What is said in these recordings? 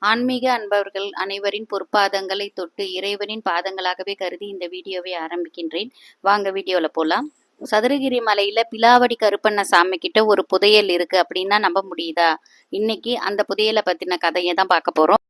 ஆன்மீக அன்பர்கள் அனைவரின் பொற்பாதங்களை தொட்டு இறைவனின் பாதங்களாகவே கருதி இந்த வீடியோவை ஆரம்பிக்கின்றேன். வாங்க வீடியோல போலாம். சதுரகிரி மலையில பிலாவடி கருப்பண்ணசாமி கிட்ட ஒரு புதையல் இருக்கு அப்படின்னா நம்ப முடியுதா? இன்னைக்கு அந்த புதையலை பத்தின கதையை தான் பார்க்க போறோம்.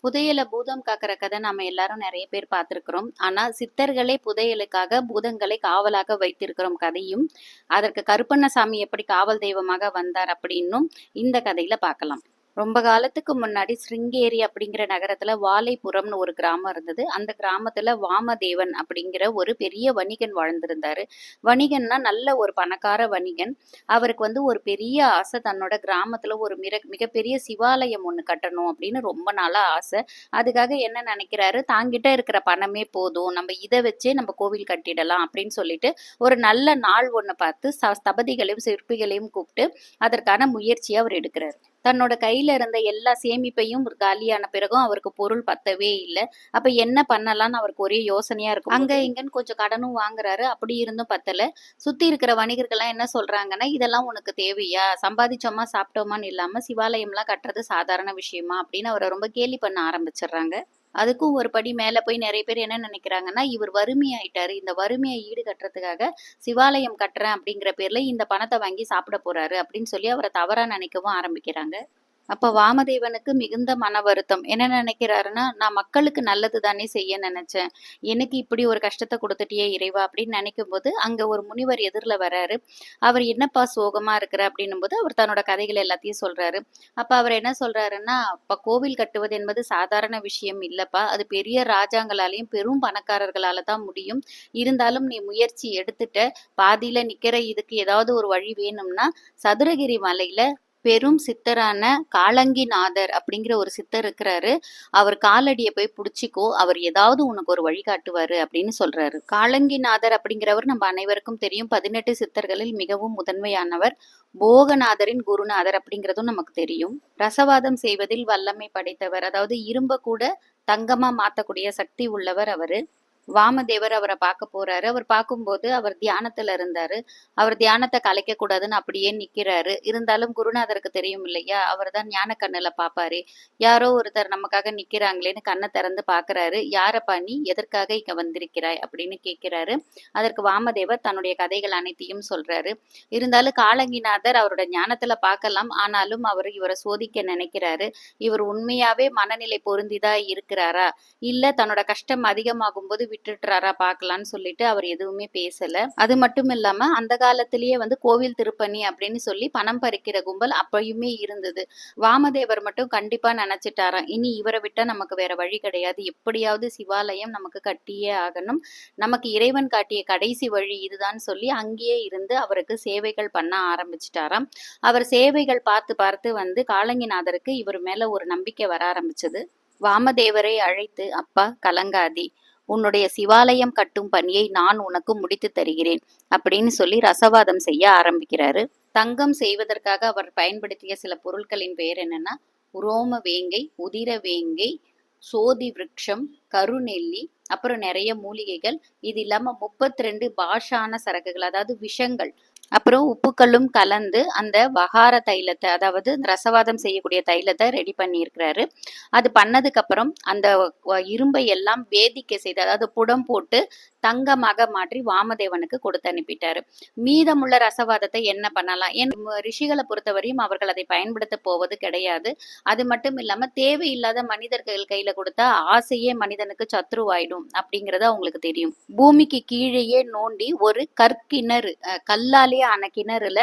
புதையல பூதம் காக்கிற கதை நாம எல்லாரும் நிறைய பேர் பார்த்திருக்கிறோம். ஆனா சித்தர்களே புதையலுக்காக பூதங்களை காவலாக வைத்திருக்கிறோம் கதையும், அதற்கு கருப்பண்ணசாமி எப்படி காவல் தெய்வமாக வந்தார் அப்படின்னும் இந்த கதையில பார்க்கலாம். ரொம்ப காலத்துக்கு முன்னாடி சிருங்கேரி அப்படிங்கிற நகரத்துல வாலைபுரம்னு ஒரு கிராமம் இருந்தது. அந்த கிராமத்துல வாமதேவன் அப்படிங்கிற ஒரு பெரிய வணிகன் வாழ்ந்திருந்தாரு. வணிகன்னா நல்ல ஒரு பணக்கார வணிகன். அவருக்கு ஒரு பெரிய ஆசை, தன்னோட கிராமத்துல ஒரு மிகப்பெரிய சிவாலயம் ஒண்ணு கட்டணும் அப்படின்னு ரொம்ப நாளா ஆசை. அதுக்காக என்ன நினைக்கிறாரு, தாங்கிட்ட இருக்கிற பணமே போதும், நம்ம இதை வச்சே நம்ம கோவில் கட்டிடலாம் அப்படின்னு சொல்லிட்டு ஒரு நல்ல நாள் ஒண்ணு பார்த்து ஸ்தபதிகளையும் சிற்பிகளையும் கூப்பிட்டு அதற்கான முயற்சியை அவர் எடுக்கிறார். தன்னோட கையில இருந்த எல்லா சேமிப்பையும் காலியான பிறகும் அவருக்கு பொருள் பத்தவே இல்லை. அப்ப என்ன பண்ணலாம்னு அவருக்கு ஒரே யோசனையா இருக்கும். அங்க இங்கன்னு கொஞ்சம் கடனும் வாங்குறாரு. அப்படி இருந்தும் பத்தல. சுத்தி இருக்கிற வணிகர்கள்லாம் என்ன சொல்றாங்கன்னா, இதெல்லாம் உனக்கு தேவையா, சம்பாதிச்சோமா சாப்பிட்டோமான்னு இல்லாம சிவாலயம்லாம் கட்டுறது சாதாரண விஷயமா அப்படின்னு அவரை ரொம்ப கேலி பண்ண ஆரம்பிச்சிடுறாங்க. அதுக்கும் ஒரு படி மேல போய் நிறைய பேர் என்ன நினைக்கிறாங்கன்னா, இவர் வறுமையாயிட்டாரு, இந்த வறுமையை ஈடுகட்டுறதுக்காக சிவாலயம் கட்டுறேன் அப்படிங்கிற பேர்ல இந்த பணத்தை வாங்கி சாப்பிட போறாரு அப்படின்னு சொல்லி அவரை தவறா நினைக்கவும் ஆரம்பிக்கிறாங்க. அப்ப வாமதேவனுக்கு மிகுந்த மன வருத்தம். என்ன நினைக்கிறாருன்னா, நான் மக்களுக்கு நல்லது தானே செய்ய நினைச்சேன், எனக்கு இப்படி ஒரு கஷ்டத்தை கொடுத்துட்டியே இறைவா அப்படின்னு நினைக்கும் போது அங்க ஒரு முனிவர் எதிரில் வராரு. அவர் என்னப்பா சோகமா இருக்கிற அப்படின்னும் போது அவர் தன்னோட கதைகள் எல்லாத்தையும் சொல்றாரு. அப்ப அவர் என்ன சொல்றாருன்னா, இப்ப கோவில் கட்டுவது என்பது சாதாரண விஷயம் இல்லப்பா, அது பெரிய ராஜாங்களாலையும் பெரும் பணக்காரர்களால தான் முடியும். இருந்தாலும் நீ முயற்சி எடுத்துட்ட, பாதியில நிக்கிற, இதுக்கு ஏதாவது ஒரு வழி வேணும்னா சதுரகிரி மலையில பெரும் சித்தரான காலங்கிநாதர் அப்படிங்கிற ஒரு சித்தர் இருக்கிறாரு, அவர் காலடியை போய் புடிச்சிக்கோ, அவர் ஏதாவது உனக்கு ஒரு வழி காட்டுவாரு அப்படின்னு சொல்றாரு. காலங்கிநாதர் அப்படிங்கிறவர் நம்ம அனைவருக்கும் தெரியும், 18 சித்தர்களில் மிகவும் முதன்மையானவர். போகநாதரின் குருநாதர் அப்படிங்கிறதும் நமக்கு தெரியும். ரசவாதம் செய்வதில் வல்லமை படைத்தவர், அதாவது இரும்ப கூட தங்கமா மாத்தக்கூடிய சக்தி உள்ளவர் அவரு. வாமதேவர் அவரை பார்க்க போறாரு. அவர் பார்க்கும்போது அவர் தியானத்துல இருந்தாரு. அவர் தியானத்தை கலைக்க கூடாதுன்னு அப்படியே நிக்கிறாரு. இருந்தாலும் குருநாதருக்கு தெரியும் இல்லையா, அவர் தான் ஞான கண்ணுல பாப்பாரு. யாரோ ஒருத்தர் நமக்காக நிக்கிறாங்களேன்னு கண்ணை திறந்து பாக்குறாரு. யாரப்பா நீ, எதற்காக இங்க வந்திருக்கிறாய் அப்படின்னு கேட்கிறாரு. அதற்கு வாமதேவர் தன்னுடைய கதைகள் அனைத்தையும் சொல்றாரு. இருந்தாலும் காலங்கிநாதர் அவரோட ஞானத்துல பார்க்கலாம், ஆனாலும் அவர் இவரை சோதிக்க நினைக்கிறாரு. இவர் உண்மையாவே மனநிலை பொருந்திதா இருக்கிறாரா, இல்ல தன்னோட கஷ்டம் அதிகமாகும் போது விட்டுட்டுறாரா பார்க்கலான்னு சொல்லிட்டு அவர் எதுவுமே பேசல. அது மட்டும் இல்லாம அந்த காலத்திலேயே கோவில் திருப்பணி அப்படின்னு சொல்லி பணம் பறிக்கிற கும்பல் அப்பயுமே இருந்தது. வாமதேவர் மட்டும் கண்டிப்பா நினைச்சிட்டாராம், இனி இவரை விட்டா நமக்கு வேற வழி கிடையாது, எப்படியாவது சிவாலயம் நமக்கு கட்டியே ஆகணும், நமக்கு இறைவன் காட்டிய கடைசி வழி இதுதான் சொல்லி அங்கேயே இருந்து அவருக்கு சேவைகள் பண்ண ஆரம்பிச்சிட்டாராம். அவர் சேவைகள் பார்த்து பார்த்து காலங்கிநாதருக்கு இவர் மேல ஒரு நம்பிக்கை வர ஆரம்பிச்சது. வாமதேவரை அழைத்து, அப்பா கலங்காதி, உன்னுடைய சிவாலயம் கட்டும் பணியை நான் உனக்கு முடித்து தருகிறேன் அப்படின்னு சொல்லி ரசவாதம் செய்ய ஆரம்பிக்கிறாரு. தங்கம் செய்வதற்காக அவர் பயன்படுத்திய சில பொருட்களின் பெயர் என்னன்னா, உரோம வேங்கை, உதிர வேங்கை, சோதி விருட்சம், கருநெல்லி, அப்புறம் நிறைய மூலிகைகள். இது இல்லாம 32 பாஷான சரக்குகள், அதாவது விஷங்கள், அப்புறம் உப்புக்களும் கலந்து அந்த வகார தைலத்தை, அதாவது ரசவாதம் செய்யக்கூடிய தைலத்தை ரெடி பண்ணியிருக்கிறாரு. அது பண்ணதுக்கு அப்புறம் அந்த இரும்பை எல்லாம் வேதிக்க செய்து, அதாவது புடம் போட்டு தங்கமாக மாற்றி வாமதேவனுக்கு கொடுத்து அனுப்பிட்டாரு. மீதமுள்ள ரசவாதத்தை என்ன பண்ணலாம், ஏன் ரிஷிகளை பொறுத்தவரையும் அவர்கள் அதை பயன்படுத்த போவது கிடையாது. அது மட்டும் இல்லாம தேவையில்லாத மனிதர்கள் கையில கொடுத்தா ஆசையே மனிதனுக்கு சத்ருவாயிடும் அப்படிங்கிறது அவங்களுக்கு தெரியும். பூமிக்கு கீழேயே நோண்டி ஒரு கற்கிணறு, கல்லாலே ஆன கிணறுல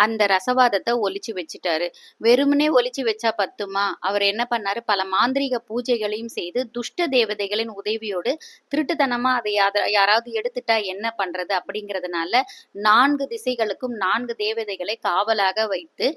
அந்த ரசவாதத்தை ஒளிச்சு வச்சுட்டாரு. வெறுமனே ஒளிச்சு வச்சா பத்துமா, அவர் என்ன பண்ணாரு, பல மாந்திரீக பூஜைகளையும் செய்து துஷ்ட தேவதைகளின் உதவியோடு திருட்டுத்தனமா அதை யாராவது எடுத்துட்டா என்ன பண்றது அப்படிங்கிறதுனால 4 திசைகளுக்கும் 4 தேவதைகளை காவலாக வைத்து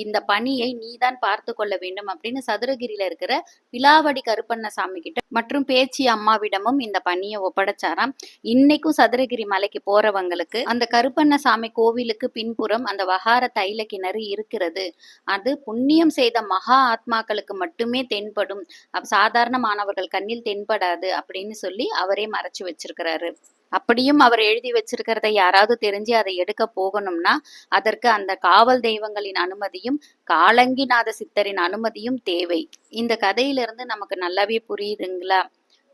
இந்த பணியை நீதான் பார்த்து கொள்ள வேண்டும் அப்படின்னு சதுரகிரியில இருக்கிற பிலாவடி கருப்பண்ணசாமி கிட்ட மற்றும் பேச்சி அம்மாவிடமும் இந்த பணியை ஒப்படைச்சாராம். இன்னைக்கும் சதுரகிரி மலைக்கு போறவங்களுக்கு அந்த கருப்பண்ணசாமி கோவிலுக்கு பின்புறம் அந்த வகார தைல கிணறு இருக்கிறது. அது புண்ணியம் செய்த மகா ஆத்மாக்களுக்கு மட்டுமே தென்படும், சாதாரண மாணவர்கள் கண்ணில் தென்படாது அப்படின்னு சொல்லி அவரே மறைச்சு வச்சிருக்கிறாரு. அப்படியும் அவர் எழுதி வச்சிருக்கிறத யாராவது தெரிஞ்சு அதை எடுக்க போகணும்னா அதற்கு அந்த காவல் தெய்வங்களின் அனுமதியும் காலங்கிநாத சித்தரின் அனுமதியும் தேவை. இந்த கதையிலிருந்து நமக்கு நல்லாவே புரியுதுங்களா?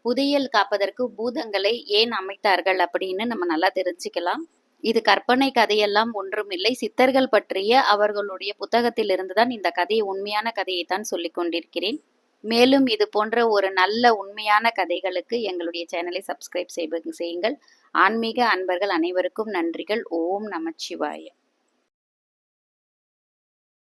புதையல் காப்பதற்கு பூதங்களை ஏன் அமைத்தார்கள் அப்படின்னு நம்ம நல்லா தெரிஞ்சுக்கலாம். இது கற்பனை கதையெல்லாம் ஒன்றுமில்லை. சித்தர்கள் பற்றிய அவர்களுடைய புத்தகத்தில் இருந்துதான் இந்த கதையை உண்மையான கதையைத்தான் சொல்லிக் கொண்டிருக்கிறேன். மேலும் இது போன்ற ஒரு நல்ல உண்மையான கதைகளுக்கு எங்களுடைய சேனலை சப்ஸ்கிரைப் செய்யுங்கள். ஆன்மீக அன்பர்கள் அனைவருக்கும் நன்றிகள். ஓம் நமச்சிவாய.